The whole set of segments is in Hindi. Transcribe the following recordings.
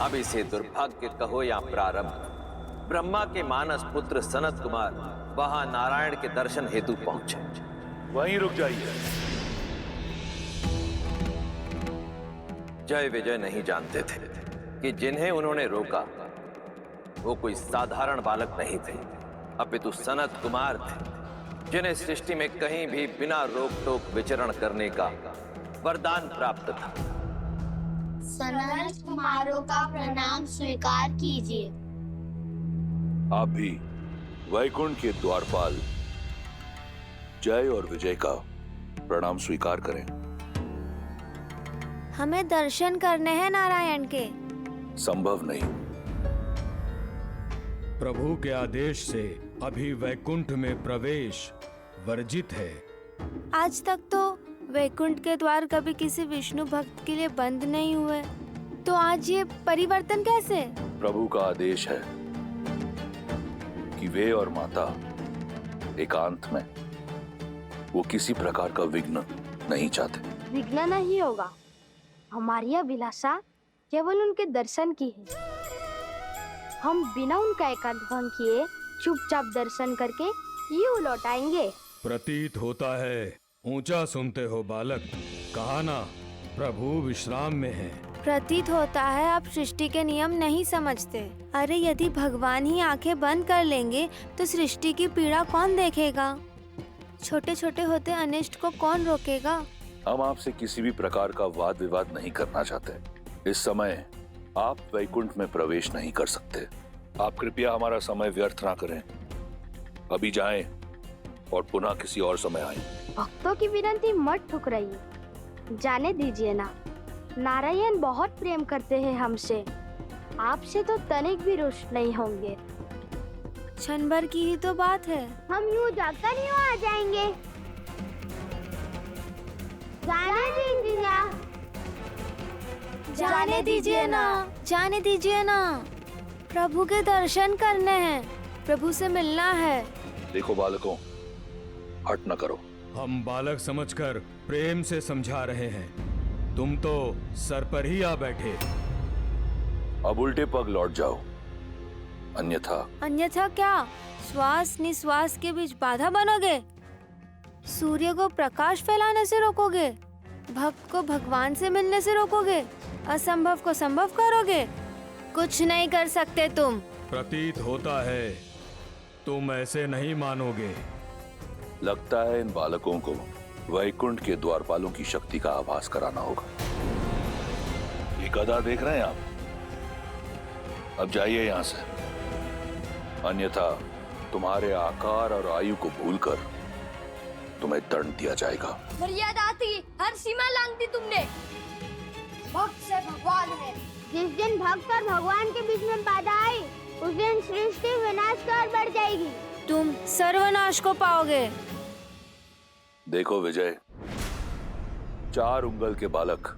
अब इसे दुर्भाग्य कहो या प्रारब्ध, ब्रह्मा के मानस पुत्र सनत कुमार वहां नारायण के दर्शन हेतु पहुंचे। वहीं रुक जाइए। जय विजय नहीं जानते थे कि जिन्हें उन्होंने रोका वो कोई साधारण बालक नहीं थे, अपितु सनत कुमार थे, जिन्हें सृष्टि में कहीं भी बिना रोक टोक विचरण करने का वरदान प्राप्त था। सनत कुमारों का प्रणाम स्वीकार कीजिए। आप भी वैकुंठ के द्वारपाल जय और विजय का प्रणाम स्वीकार करें। हमें दर्शन करने हैं नारायण के। संभव नहीं। प्रभु के आदेश से अभी वैकुंठ में प्रवेश वर्जित है। आज तक तो वैकुंठ के द्वार कभी किसी विष्णु भक्त के लिए बंद नहीं हुए, तो आज ये परिवर्तन कैसे? प्रभु का आदेश है कि वे और माता एकांत में, वो किसी प्रकार का विघ्न नहीं चाहते। विघ्न नहीं होगा। हमारी अभिलाषा केवल उनके दर्शन की है। हम बिना उनका एकांत भंग किए चुपचाप दर्शन करके यूं लौट आएंगे। प्रतीत होता है ऊंचा सुनते हो बालक, कहा ना प्रभु विश्राम में है। प्रतीत होता है आप सृष्टि के नियम नहीं समझते। अरे यदि भगवान ही आंखें बंद कर लेंगे तो सृष्टि की पीड़ा कौन देखेगा? छोटे छोटे होते अनिष्ट को कौन रोकेगा? हम आपसे किसी भी प्रकार का वाद विवाद नहीं करना चाहते। इस समय आप वैकुंठ में प्रवेश नहीं कर सकते। आप कृपया हमारा समय व्यर्थ ना करें। अभी जाएं और पुनः किसी और समय आएं। भक्तों की विनती मत ठुकराइए, जाने दीजिए ना। नारायण बहुत प्रेम करते हैं हमसे। आपसे तो तनिक भी रुष्ट नहीं होंगे। क्षण भर की ही तो बात है। हम यूं जाकर यूं आ जाएंगे। जाने दीजिए ना। जाने दीजिए ना, जाने दीजिए ना। प्रभु के दर्शन करने हैं, प्रभु से मिलना है। देखो बालकों, हट न करो। हम बालक समझकर प्रेम से समझा रहे हैं, तुम तो सर पर ही आ बैठे। अब उल्टे पग लौट जाओ, अन्यथा। अन्यथा क्या? श्वास निश्वास के बीच बाधा बनोगे? सूर्य को प्रकाश फैलाने से रोकोगे? भक्त को भगवान से मिलने से रोकोगे? असंभव को संभव करोगे? कुछ नहीं कर सकते तुम। प्रतीत होता है तुम ऐसे नहीं मानोगे। लगता है इन बालकों को वैकुंठ के द्वारपालों की शक्ति का आभास कराना होगा। ये गदा देख रहे हैं आप? अब जाइए यहाँ से, अन्यथा तुम्हारे आकार और आयु को भूलकर तुम्हें दंड दिया जाएगा। मर्यादा थी, हर सीमा लांघ दी तुमने। भक्त से भगवान है। जिस दिन भक्त और भगवान के बीच में बाधा आई, उस दिन सृष्टि विनाश की ओर बढ़ जाएगी। तुम सर्वनाश को पाओगे। देखो विजय, 4 उंगल के बालक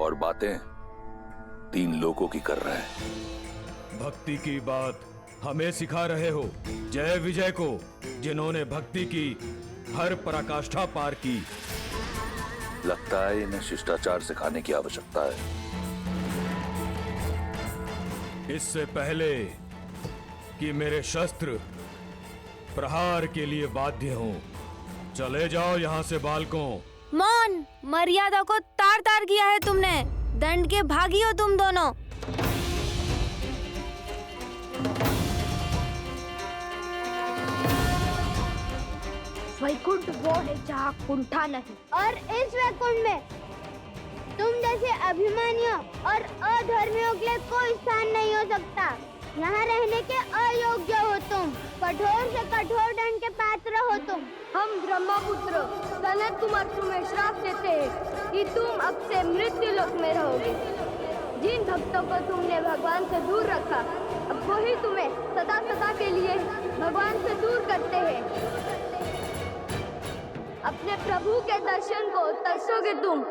और बातें 3 लोगों की कर रहे हैं। भक्ति की बात हमें सिखा रहे हो जय विजय को, जिन्होंने भक्ति की हर पराकाष्ठा पार की। लगता है इन्हें शिष्टाचार सिखाने की आवश्यकता है। इससे पहले कि मेरे शस्त्र प्रहार के लिए बाध्य हों, चले जाओ यहाँ से बालकों। मौन, मर्यादा को तार तार किया है तुमने। दंड के भागी हो तुम दोनों। वैकुंठ वो है जहाँ कुंठा नहीं, और इस वैकुंठ में तुम जैसे अभिमानियों और अधर्मियों के लिए कोई स्थान नहीं हो सकता। यहाँ रहने के अयोग्य हो तुम। कठोर से कठोर दंड के पात्र हो तुम। हम ब्रह्मपुत्र सनत कुमार तुम्हें श्राप देते हैं कि तुम अब से मृत्यु लोक में रहोगे। जिन भक्तों को तुमने भगवान से दूर रखा, अब वही तुम्हें सदा सदा के लिए भगवान से दूर करते हैं। अपने प्रभु के दर्शन को तरसोगे तुम।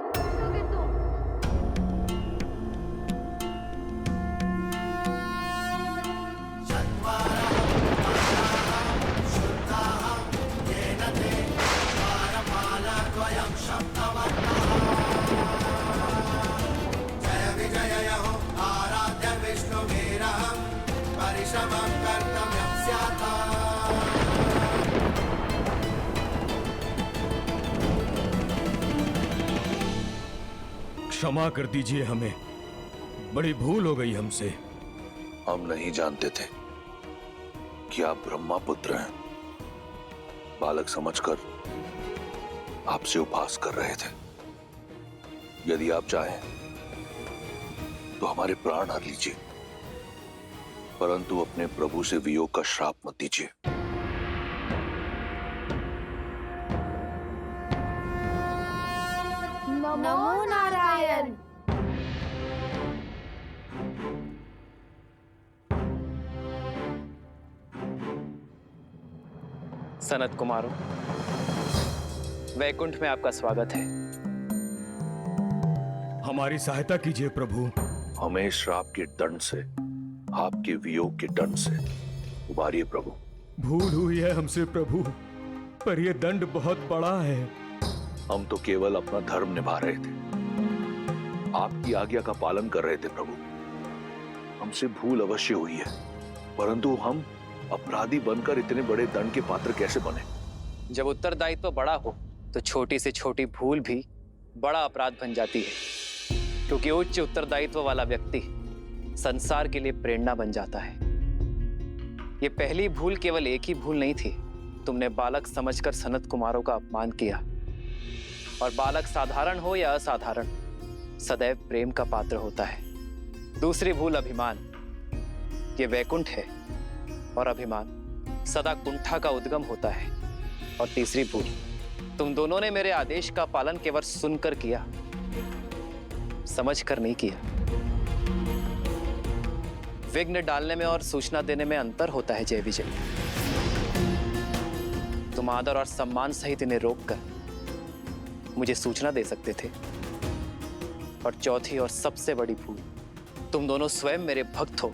जय विजय हो क्षमा कर दीजिए हमें, बड़ी भूल हो गई हमसे। हम नहीं जानते थे कि आप ब्रह्मा पुत्र हैं। बालक समझकर आपसे उपहास कर रहे थे। यदि आप चाहें तो हमारे प्राण हर लीजिए, परंतु अपने प्रभु से वियोग का श्राप मत दीजिए। नमो नारायण। सनत कुमारों, वैकुंठ में आपका स्वागत है। हमारी सहायता कीजिए प्रभु। हमें श्राप के दंड से, आपके वियोग के दंड से उबारिए प्रभु। भूल हुई है हमसे प्रभु, पर यह दंड बहुत बड़ा है। हम तो केवल अपना धर्म निभा रहे थे, आपकी आज्ञा का पालन कर रहे थे प्रभु। हमसे भूल अवश्य हुई है, परंतु हम अपराधी बनकर इतने बड़े दंड के पात्र कैसे बने? जब उत्तरदायित्व बड़ा हो तो छोटी से छोटी भूल भी बड़ा अपराध बन जाती है, क्योंकि उच्च उत्तरदायित्व वाला व्यक्ति संसार के लिए प्रेरणा बन जाता है। ये पहली भूल केवल एक ही भूल नहीं थी, तुमने बालक समझकर सनत कुमारों का अपमान किया। और बालक साधारण हो या असाधारण, सदैव प्रेम का पात्र होता है। दूसरी भूल अभिमान। ये वैकुंठ है और अभिमान सदा कुंठा का उद्गम होता है। और तीसरी भूल, तुम दोनों ने मेरे आदेश का पालन केवल सुनकर किया, समझकर नहीं किया। विघ्न डालने में और सूचना देने में अंतर होता है जय विजय। तुम आदर और सम्मान सहित इन्हें रोककर मुझे सूचना दे सकते थे। और चौथी और सबसे बड़ी भूल, तुम दोनों स्वयं मेरे भक्त हो।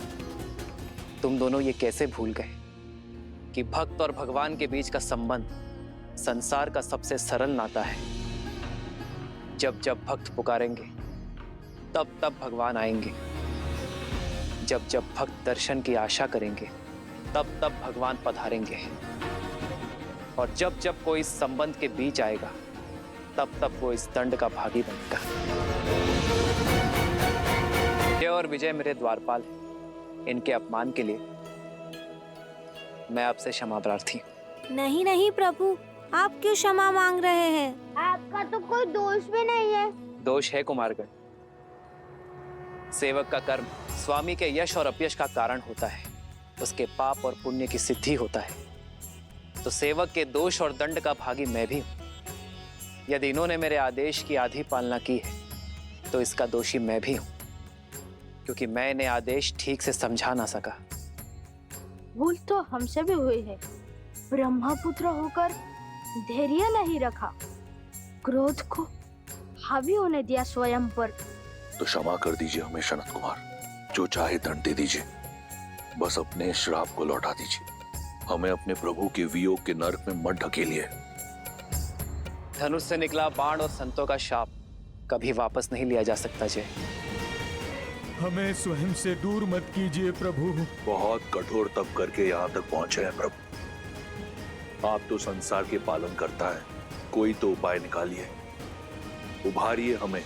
तुम दोनों ये कैसे भूल गए कि भक्त और भगवान के बीच का संबंध संसार का सबसे सरल नाता है। जब जब भक्त पुकारेंगे तब तब भगवान आएंगे। जब जब भक्त दर्शन की आशा करेंगे तब तब भगवान पधारेंगे। और जब जब कोई इस संबंध के बीच आएगा तब तब वो इस दंड का भागी बनेगा। जय और विजय मेरे द्वारपाल हैं। इनके अपमान के लिए मैं आपसे क्षमा प्रार्थी। नहीं नहीं प्रभु, आप क्यों क्षमा मांग रहे हैं? आपका तो कोई दोष भी नहीं है। दोष है कुमारगण। सेवक का कर्म स्वामी के यश और अपयश का कारण होता है, उसके पाप और पुण्य की सिद्धि होता है। तो सेवक के दोष और दंड का भागी मैं भी हूं। यदि इन्होंने मेरे आदेश की आधी पालना की है तो इसका दोषी मैं भी हूं, क्योंकि मैं इन्हें आदेश ठीक से समझा ना सका। भूल तो हमसे भी हुई है। ब्रह्मपुत्र होकर धैर्य नहीं रखा, क्रोध को हावी होने दिया स्वयं पर। तो क्षमा कर दीजिए हमें सनत कुमार, जो चाहे दंड दे दीजिए, बस अपने श्राप को लौटा दीजिए। हमें अपने प्रभु के वियोग के नरक में मत ढकेलिए। धनुष से निकला बाण और संतों का शाप कभी वापस नहीं लिया जा सकता जय। हमें स्वयं से दूर मत कीजिए प्रभु। बहुत कठोर तप करके यहाँ तक पहुंचे हैं प्रभु। आप तो संसार के पालन करता है, कोई तो उपाय निकालिए, उभारिए हमें।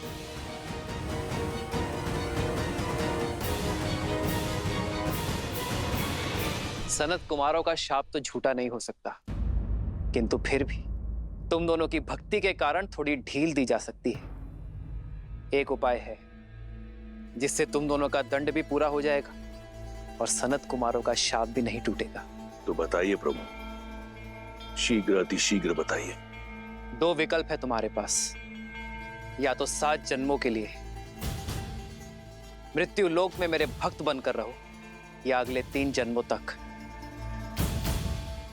सनत कुमारों का शाप तो झूठा नहीं हो सकता, किंतु फिर भी तुम दोनों की भक्ति के कारण थोड़ी ढील दी जा सकती है। एक उपाय है जिससे तुम दोनों का दंड भी पूरा हो जाएगा और सनत कुमारों का शाप भी नहीं टूटेगा। तो बताइए प्रभु, शीघ्र अति शीघ्र बताइए। 2 विकल्प है तुम्हारे पास। या तो 7 जन्मों के लिए मृत्यु लोक में मेरे भक्त बनकर रहो, या अगले 3 जन्मों तक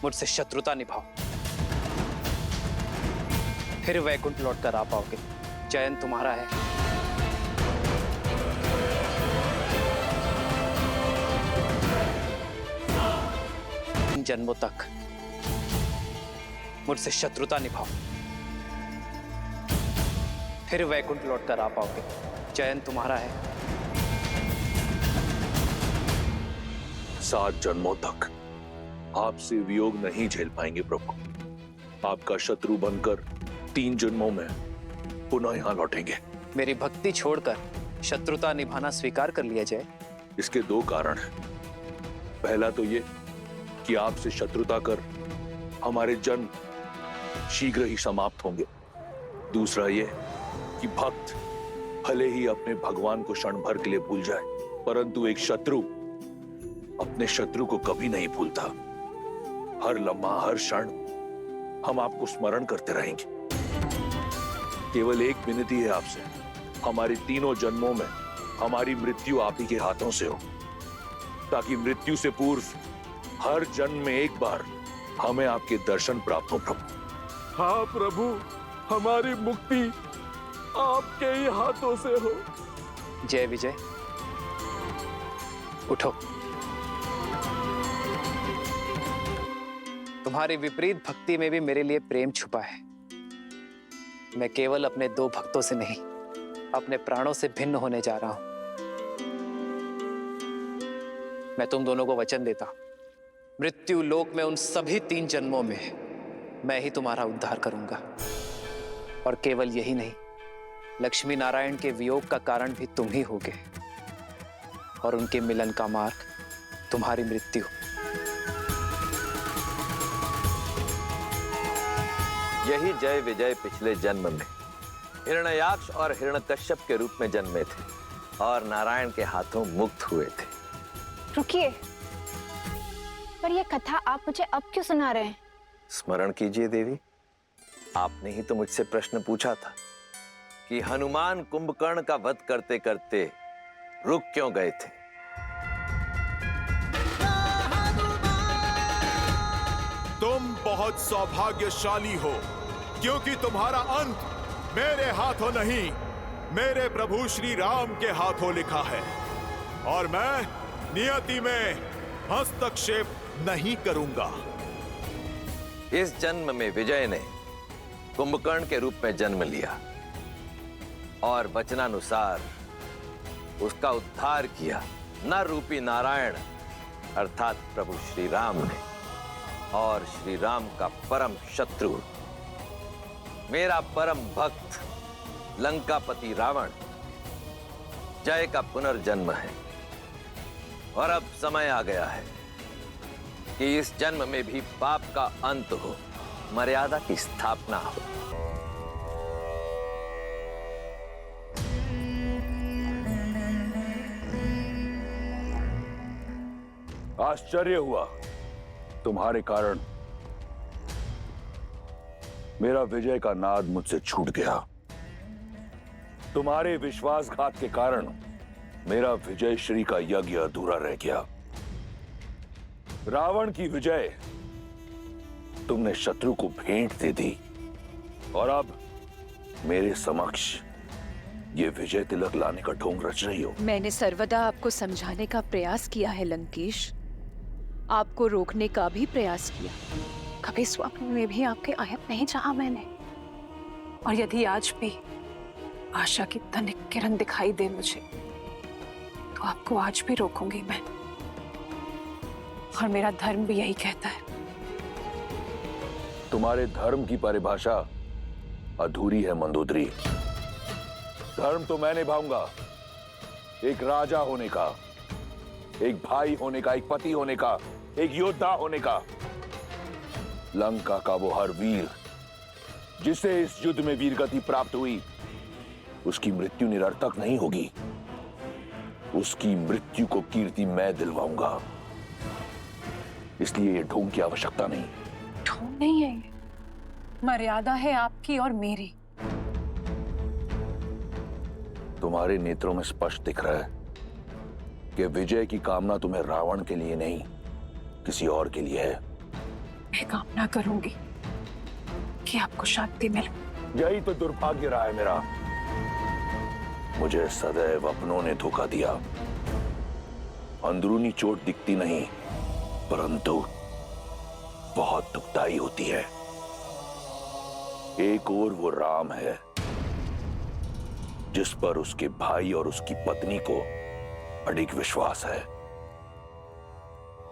मुझसे शत्रुता निभाओ, फिर वैकुंठ लौट कर आ पाओगे। चयन तुम्हारा है। 3 जन्मों तक मुझसे शत्रुता निभाओ, फिर वैकुंठ लौट कर आ पाओगे। चयन तुम्हारा है। 7 जन्मों तक आपसे वियोग नहीं झेल पाएंगे प्रभु। आपका शत्रु बनकर 3 जन्मों में पुनः यहाँ लौटेंगे। मेरी भक्ति छोड़कर शत्रुता निभाना स्वीकार कर लिया जाए? इसके दो कारण हैं। पहला तो ये कि आपसे शत्रुता कर हमारे जन्म शीघ्र ही समाप्त होंगे। दूसरा ये कि भक्त भले ही अपने भगवान को क्षण भर के लिए भूल जाए, परंतु एक शत्रु अपने शत्रु को कभी नहीं भूलता। हर लम्हा, हर क्षण हम आपको स्मरण करते रहेंगे। केवल एक विनती है आपसे, हमारे तीनों जन्मों में हमारी मृत्यु आप ही के हाथों से हो, ताकि मृत्यु से पूर्व हर जन्म में एक बार हमें आपके दर्शन प्राप्त हो प्रभु। हाँ प्रभु, हमारी मुक्ति आपके ही हाथों से हो। जय विजय, उठो। तुम्हारी विपरीत भक्ति में भी मेरे लिए प्रेम छुपा है। मैं केवल अपने दो भक्तों से नहीं, अपने प्राणों से भिन्न होने जा रहा हूं। मैं तुम दोनों को वचन देता हूं, मृत्यु लोक में उन सभी 3 जन्मों में मैं ही तुम्हारा उद्धार करूंगा। और केवल यही नहीं, लक्ष्मी नारायण के वियोग का कारण भी तुम ही होगे, और उनके मिलन का मार्ग तुम्हारी मृत्यु। यही जय विजय पिछले जन्म में हिरण्याक्ष और हिरण्यकश्यप के रूप में जन्मे थे और नारायण के हाथों मुक्त हुए थे। रुकिए, पर यह कथा आप मुझे अब क्यों सुना रहे हैं? स्मरण कीजिए देवी, आपने ही तो मुझसे प्रश्न पूछा था कि हनुमान कुंभकर्ण का वध करते करते रुक क्यों गए थे। तुम बहुत सौभाग्यशाली हो, क्योंकि तुम्हारा अंत मेरे हाथों नहीं, मेरे प्रभु श्री राम के हाथों लिखा है, और मैं नियति में हस्तक्षेप नहीं करूंगा। इस जन्म में विजय ने कुंभकर्ण के रूप में जन्म लिया और वचनानुसार उसका उद्धार किया नर रूपी नारायण अर्थात प्रभु श्री राम ने, और श्री राम का परम शत्रु मेरा परम भक्त लंकापति रावण जय का पुनर्जन्म है। और अब समय आ गया है कि इस जन्म में भी पाप का अंत हो, मर्यादा की स्थापना हो। आश्चर्य हुआ, तुम्हारे कारण मेरा विजय का नाद मुझसे छूट गया। तुम्हारे विश्वासघात के कारण मेरा विजय श्री का यज्ञ अधूरा रह गया। रावण की विजय तुमने शत्रु को भेंट दे दी, और अब मेरे समक्ष ये विजय तिलक लाने का ढोंग रच रही हो। मैंने सर्वदा आपको समझाने का प्रयास किया है लंकेश, आपको रोकने का भी प्रयास किया। कभी स्वप्न में भी आपके आयत नहीं चाहा मैंने, और यदि आज भी आशा की तनिक किरण दिखाई दे मुझे, तो आपको आज भी रोकूंगी मैं। और मेरा धर्म भी यही कहता है। तुम्हारे धर्म की परिभाषा अधूरी है मंदोदरी। धर्म तो मैं निभाऊंगा, एक राजा होने का, एक भाई होने का, एक पति होने का, एक योद्धा होने का। लंका का वो हर वीर जिसे इस युद्ध में वीरगति प्राप्त हुई, उसकी मृत्यु निरर्थक नहीं होगी। उसकी मृत्यु को कीर्ति मैं दिलवाऊंगा। इसलिए ये ढोंग की आवश्यकता नहीं। ढोंग नहीं है, ये मर्यादा है आपकी और मेरी। तुम्हारे नेत्रों में स्पष्ट दिख रहा है कि विजय की कामना तुम्हें रावण के लिए नहीं, किसी और के लिए है। मैं कामना करूंगी कि आपको शांति मिले। यही तो दुर्भाग्य रहा है मेरा। मुझे सदैव अपनों ने धोखा दिया। अंदरूनी चोट दिखती नहीं, परंतु बहुत दुखदाई होती है। एक ओर वो राम है जिस पर उसके भाई और उसकी पत्नी को अडिग विश्वास है,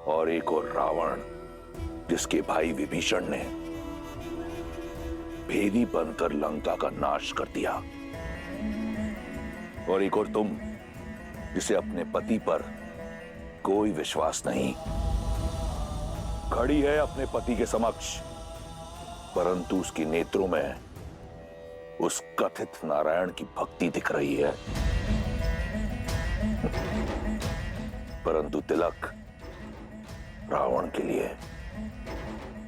और एक और रावण जिसके भाई विभीषण ने भेदी बनकर लंका का नाश कर दिया। और एक और तुम, जिसे अपने पति पर कोई विश्वास नहीं, खड़ी है अपने पति के समक्ष, परंतु उसके नेत्रों में उस कथित नारायण की भक्ति दिख रही है। परंतु तिलक रावण के लिए।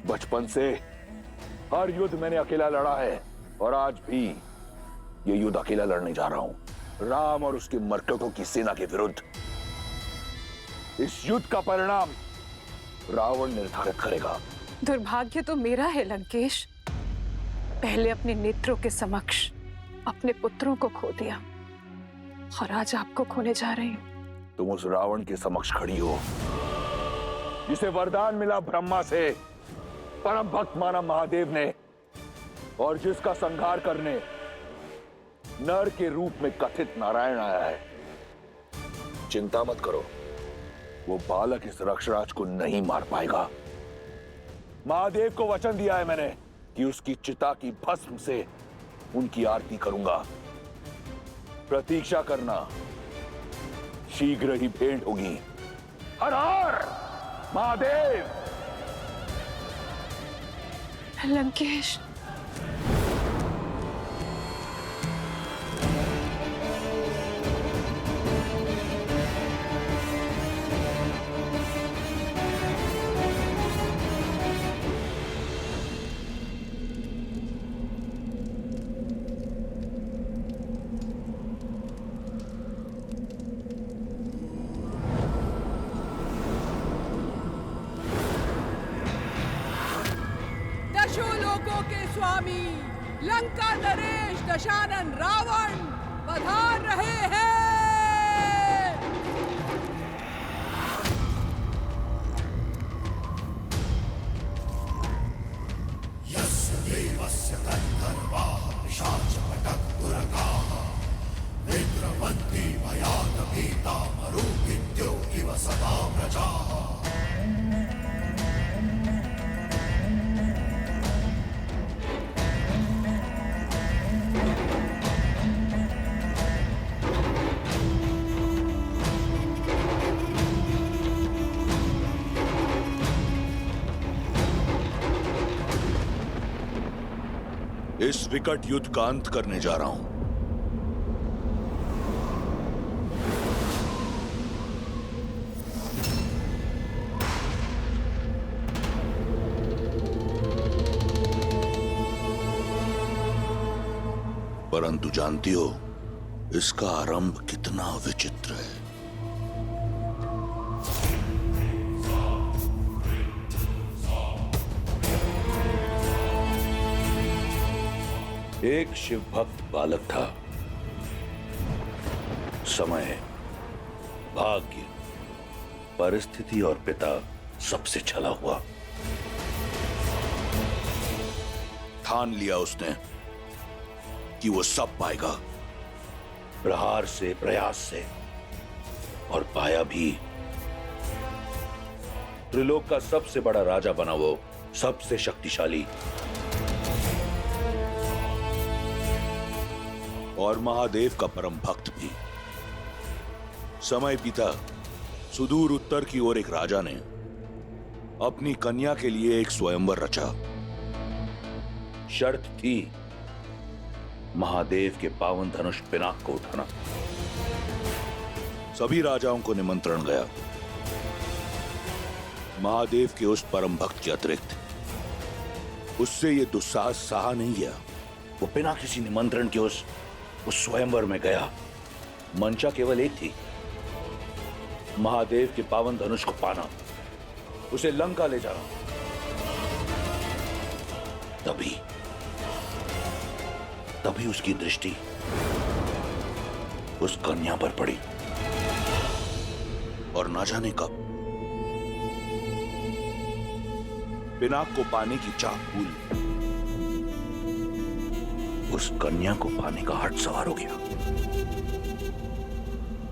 बचपन से हर युद्ध मैंने अकेला लड़ा है और आज भी ये युद्ध अकेला लड़ने जा रहा हूं, राम और उसके मर्कटों की सेना के विरुद्ध। इस युद्ध का परिणाम रावण निर्धारित करेगा। दुर्भाग्य तो मेरा है लंकेश, पहले अपने नेत्रों के समक्ष अपने पुत्रों को खो दिया और आज आपको खोने जा रही हूं। तुम उस रावण के समक्ष खड़ी हो जिसे वरदान मिला ब्रह्मा से, परम भक्त माना महादेव ने, और जिसका संहार करने नर के रूप में कथित नारायण आया है। चिंता मत करो, वो बालक इस रक्षराज को नहीं मार पाएगा। महादेव को वचन दिया है मैंने कि उसकी चिता की भस्म से उनकी आरती करूंगा। प्रतीक्षा करना, शीघ्र ही भेंट होगी। हर हर महादेव। लंकेश, दशों लोकों के स्वामी लंका नरेश दशानन रावण पधार रहे हैं। इस विकट युद्ध का अंत करने जा रहा हूं। परंतु जानती हो इसका आरंभ कितना विचित्र है। एक शिव भक्त बालक था। समय, भाग्य, परिस्थिति और पिता सबसे छला हुआ। ठान लिया उसने कि वो सब पाएगा, प्रहार से, प्रयास से, और पाया भी। त्रिलोक का सबसे बड़ा राजा बना वो, सबसे शक्तिशाली, और महादेव का परम भक्त भी। समय बीता, सुदूर उत्तर की ओर एक राजा ने अपनी कन्या के लिए एक स्वयंवर रचा। शर्त थी महादेव के पावन धनुष पिनाक को उठाना। सभी राजाओं को निमंत्रण गया। महादेव के उस परम भक्त के अतिरिक्त उससे यह दुस्साहस सहा नहीं गया। वो बिना किसी निमंत्रण के उस स्वयंवर में गया। मंशा केवल एक थी, महादेव के पावन धनुष को पाना, उसे लंका ले जाना। तभी उसकी दृष्टि उस कन्या पर पड़ी, और ना जाने कब पिनाक को पाने की चाह भूल उस कन्या को पाने का हट सवार हो गया।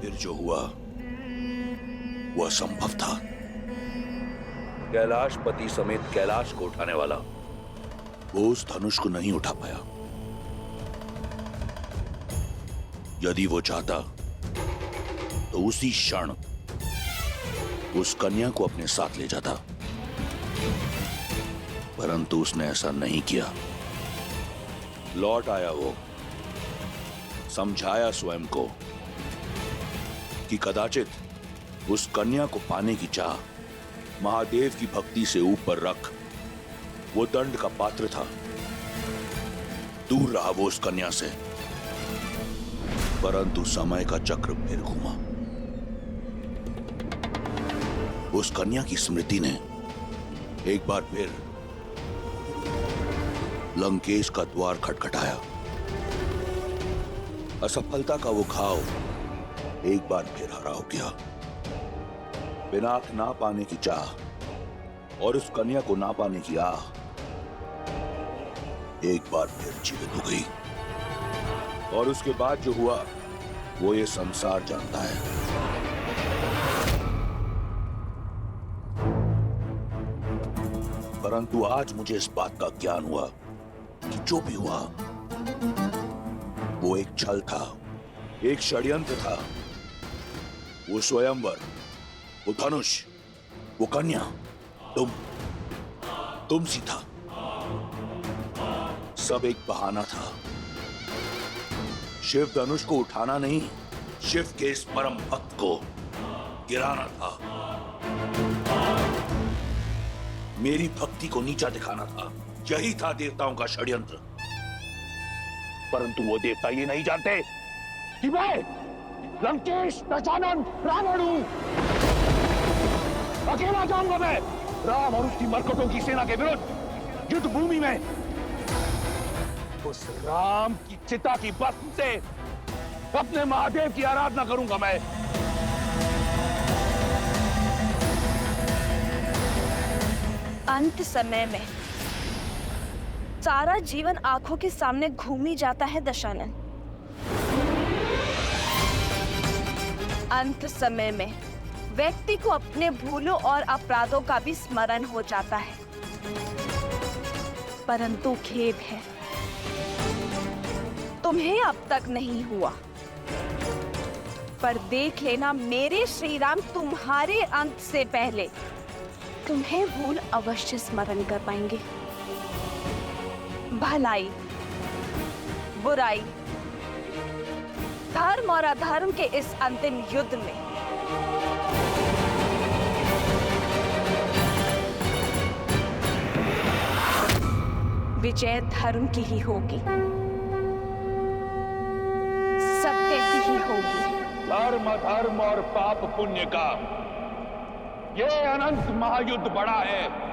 फिर जो हुआ वो असंभव था। कैलाशपति समेत कैलाश को उठाने वाला वो उस धनुष को नहीं उठा पाया। यदि वो चाहता तो उसी क्षण उस कन्या को अपने साथ ले जाता, परंतु उसने ऐसा नहीं किया। लौट आया वो, समझाया स्वयं को कि कदाचित उस कन्या को पाने की चाह महादेव की भक्ति से ऊपर रख वो दंड का पात्र था। दूर रहा वो उस कन्या से, परंतु समय का चक्र फिर घूमा। उस कन्या की स्मृति ने एक बार फिर लंकेश का द्वार खटखटाया। असफलता का वो घाव एक बार फिर हरा हो गया। पिनाक ना पाने की चाह और उस कन्या को ना पाने की आह एक बार फिर जीवित हो गई। और उसके बाद जो हुआ वो ये संसार जानता है। परंतु आज मुझे इस बात का ज्ञान हुआ कि जो भी हुआ वो एक छल था, एक षड्यंत्र था। वो स्वयंवर, वो धनुष, वो कन्या, तुम सी था। सब एक बहाना था। शिव धनुष को उठाना नहीं, शिव के इस परम भक्त को गिराना था। मेरी भक्ति को नीचा दिखाना था। यही था देवताओं का षड्यंत्र। परंतु वो देवता ये नहीं जानते कि मैं लंकेश दशानन रावण हूं। अकेला जाऊंगा मैं राम और उसकी मरकटों की सेना के विरुद्ध युद्ध भूमि में। उस राम की चिता की भस्म से अपने महादेव की आराधना करूंगा मैं। अंत समय में सारा जीवन आंखों के सामने घूमी जाता है दशानन। अंत समय में व्यक्ति को अपने भूलों और अपराधों का भी स्मरण हो जाता है। परंतु खेद है, तुम्हें अब तक नहीं हुआ। पर देख लेना, मेरे श्री राम तुम्हारे अंत से पहले तुम्हें भूल अवश्य स्मरण कर पाएंगे। भलाई, बुराई, धर्म और अधर्म के इस अंतिम युद्ध में विजय धर्म की ही होगी, सत्य की ही होगी। धर्म अधर्म और पाप पुण्य का ये अनंत महायुद्ध बड़ा है।